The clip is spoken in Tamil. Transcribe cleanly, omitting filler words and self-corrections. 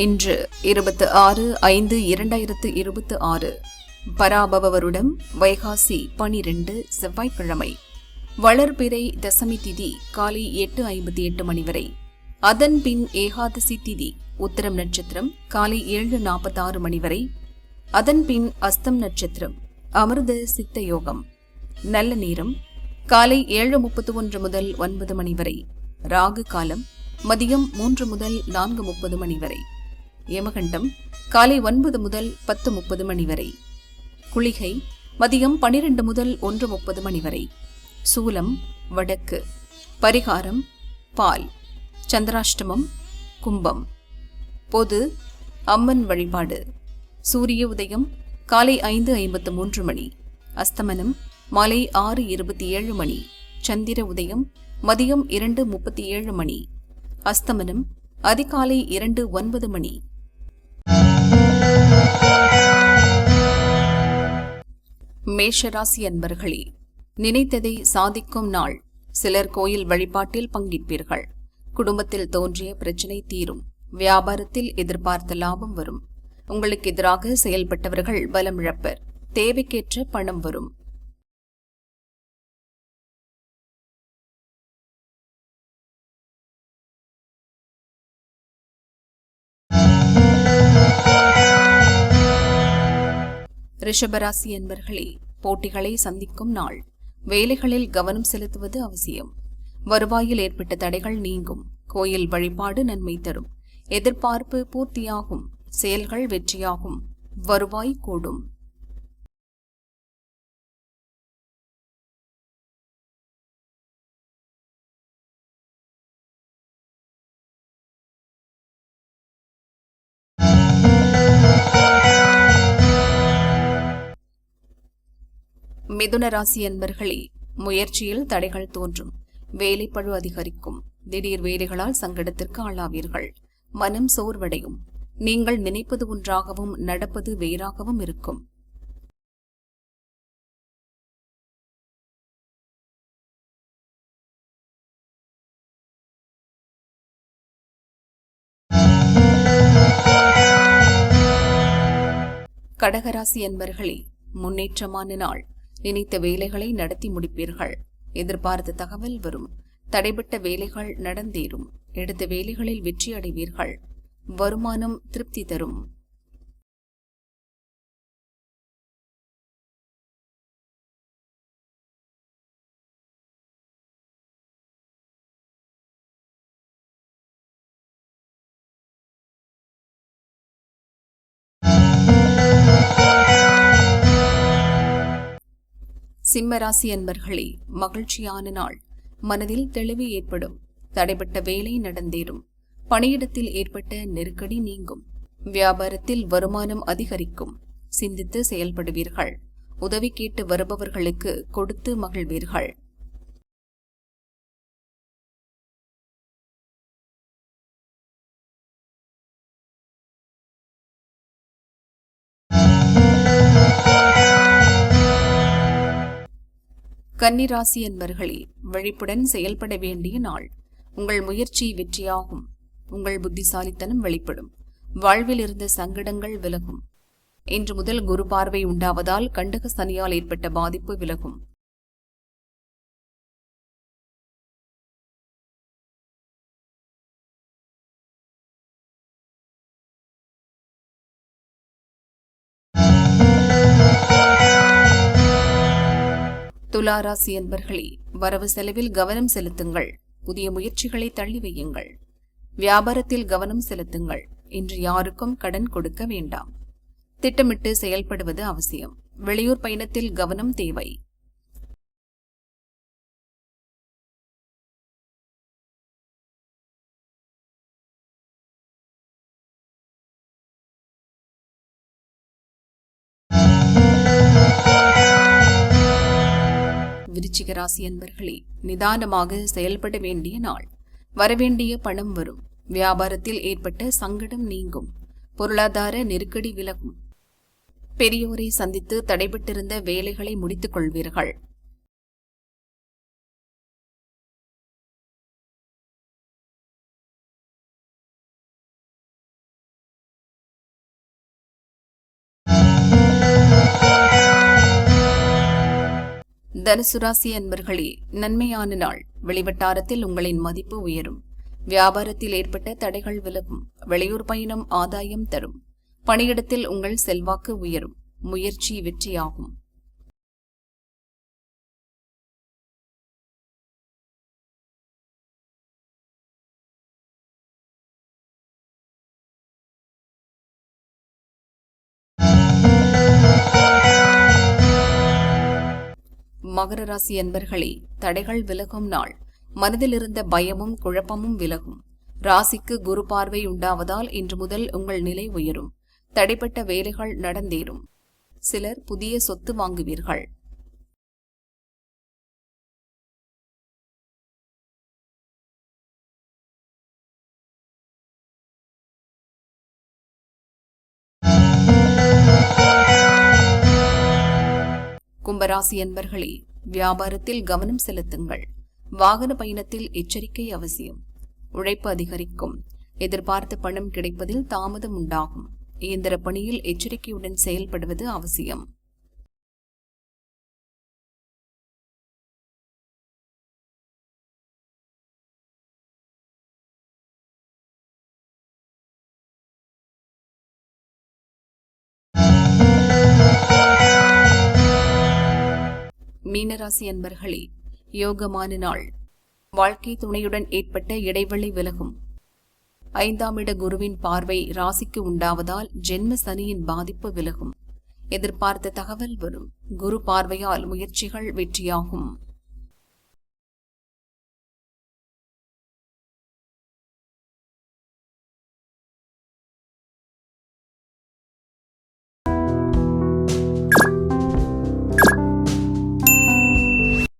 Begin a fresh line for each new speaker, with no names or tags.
இன்று 26/5/2026 பராபவ வருடம் வைகாசி 12 செவ்வாய்க்கிழமை. வளர்பிறை தசமி திதி காலை 8:58 மணி வரை. அதன் பின் ஏகாதசி திதி உத்தரம் நட்சத்திரம் காலை 7:46 மணி வரை. அதன் பின் அஸ்தம் நட்சத்திரம் அமிர்த சித்த யோகம். நல்ல நேரம் காலை 7:31 முதல் 9 மணி வரை. ராகு காலம் மதியம் 3 முதல் 4:30 மணி வரை. யமகண்டம் காலை 9 முதல் 10:30 மணி வரை. குளிகை மதியம் 12 முதல் 1:30 மணி வரை. சூலம் வடக்கு. பரிகாரம் பால். சந்திராஷ்டமம் கும்பம். பொது அம்மன் வழிபாடு. சூரிய உதயம் காலை 5:53 மணி. அஸ்தமனம் மாலை 6:27 மணி. சந்திர உதயம் மதியம் 2:37 மணி. அஸ்தமனம் அதிகாலை 2:09 மணி. மேஷராசி அன்பர்களே, நினைத்ததை சாதிக்கும் நாள். சிலர் கோயில் வழிபாட்டில் பங்கேற்பீர்கள். குடும்பத்தில் தோன்றிய பிரச்சினை தீரும். வியாபாரத்தில் எதிர்பார்த்த லாபம் வரும். உங்களுக்கு எதிராக செயல்பட்டவர்கள் பலம் இழப்பர். தேவைக்கேற்ற பணம் வரும். ரிஷபராசி அன்பர்களே, போட்டிகளை சந்திக்கும் நாள். வேலைகளில் கவனம் செலுத்துவது அவசியம். வருவாயில் ஏற்பட்ட தடைகள் நீங்கும். கோயில் வழிபாடு நன்மை தரும். எதிர்பார்ப்பு பூர்த்தியாகும். செயல்கள் வெற்றியாகும். வருவாய் கூடும். மிதுன ராசி அன்பர்களே, முயற்சியில் தடைகள் தோன்றும். வேலைப்பழு அதிகரிக்கும். திடீர் வேலைகளால் சங்கடத்திற்கு ஆளாவீர்கள். மனம் சோர்வடையும். நீங்கள் நினைப்பது ஒன்றாகவும் நடப்பது வேறாகவும் இருக்கும். கடகராசி அன்பர்களே, முன்னேற்றமான நாள். நினைத்த வேலைகளை நடத்தி முடிப்பீர்கள். எதிர்பார்த்த தகவல் வரும். தடைபட்ட வேலைகள் நடந்தேறும். எடுத்த வேலைகளில் வெற்றி அடைவீர்கள். வருமானம் திருப்தி தரும். சிம்மராசி அன்பர்களே, மகிழ்ச்சியான நாள். மனதில் தெளிவு ஏற்படும். தடைபட்ட வேலை நடந்தேறும். பணியிடத்தில் ஏற்பட்ட நெருக்கடி நீங்கும். வியாபாரத்தில் வருமானம் அதிகரிக்கும். சிந்தித்து செயல்படுவீர்கள். உதவி கேட்டு வருபவர்களுக்கு கொடுத்து மகிழ்வீர்கள். கன்னிராசி அன்பர்களே, விழிப்புடன் செயல்பட வேண்டிய நாள். உங்கள் முயற்சி வெற்றியாகும். உங்கள் புத்திசாலித்தனம் வெளிப்படும். வாழ்வில் இருந்த சங்கடங்கள் விலகும். இன்று முதல் குரு பார்வை உண்டாவதால் கண்டக சனியால் ஏற்பட்ட பாதிப்பு விலகும். துலாராசி அன்பர்களே, வரவு செலவில் கவனம் செலுத்துங்கள். புதிய முயற்சிகளை தள்ளி வையுங்கள். வியாபாரத்தில் கவனம் செலுத்துங்கள். இன்று யாருக்கும் கடன் கொடுக்க வேண்டாம். திட்டமிட்டு செயல்படுவது அவசியம். வெளியூர் பயணத்தில் கவனம் தேவை. விருச்சிக ராசி அன்பர்களே, நிதானமாக செயல்பட வேண்டிய நாள். வரவேண்டிய பணம் வரும். வியாபாரத்தில் ஏற்பட்ட சங்கடம் நீங்கும். பொருளாதார நெருக்கடி விலகும். பெரியோரை சந்தித்து தடைபட்டிருந்த வேலைகளை முடித்துக் கொள்வீர்கள். தனுசு ராசி அன்பர்களே, நன்மையான நாள். வெளிவட்டாரத்தில் உங்களின் மதிப்பு உயரும். வியாபாரத்தில் ஏற்பட்ட தடைகள் விலகும். வெளியூர் பயணம் ஆதாயம் தரும். பணியிடத்தில் உங்கள் செல்வாக்கு உயரும். முயற்சி வெற்றியாகும். மகர ராசி அன்பர்களே, தடைகள் விலகும் நாள். மனதில் இருந்த பயமும் குழப்பமும் விலகும். ராசிக்கு குரு பார்வை உண்டாவதால் இன்று முதல் உங்கள் நிலை உயரும். தடைப்பட்ட வேலைகள் நடந்தேறும். சிலர் புதிய சொத்து வாங்குவீர்கள். கும்பராசி அன்பர்களே, வியாபாரத்தில் கவனம் செலுத்துங்கள். வாகன பயணத்தில் எச்சரிக்கை அவசியம். உழைப்பு அதிகரிக்கும். எதிர்பார்த்த பணம் கிடைப்பதில் தாமதம் உண்டாகும். இயந்திர பணியில் எச்சரிக்கையுடன் செயல்படுவது அவசியம். மீனராசி அன்பர்களே, யோகமான நாள். வாழ்க்கை துணையுடன் ஏற்பட்ட இடைவெளி விலகும். 5ஆம் இட குருவின் பார்வை ராசிக்கு உண்டாவதால் ஜென்ம சனியின் பாதிப்பு விலகும். எதிர்பார்த்த தகவல் வரும். குரு பார்வையால் முயற்சிகள் வெற்றியாகும்.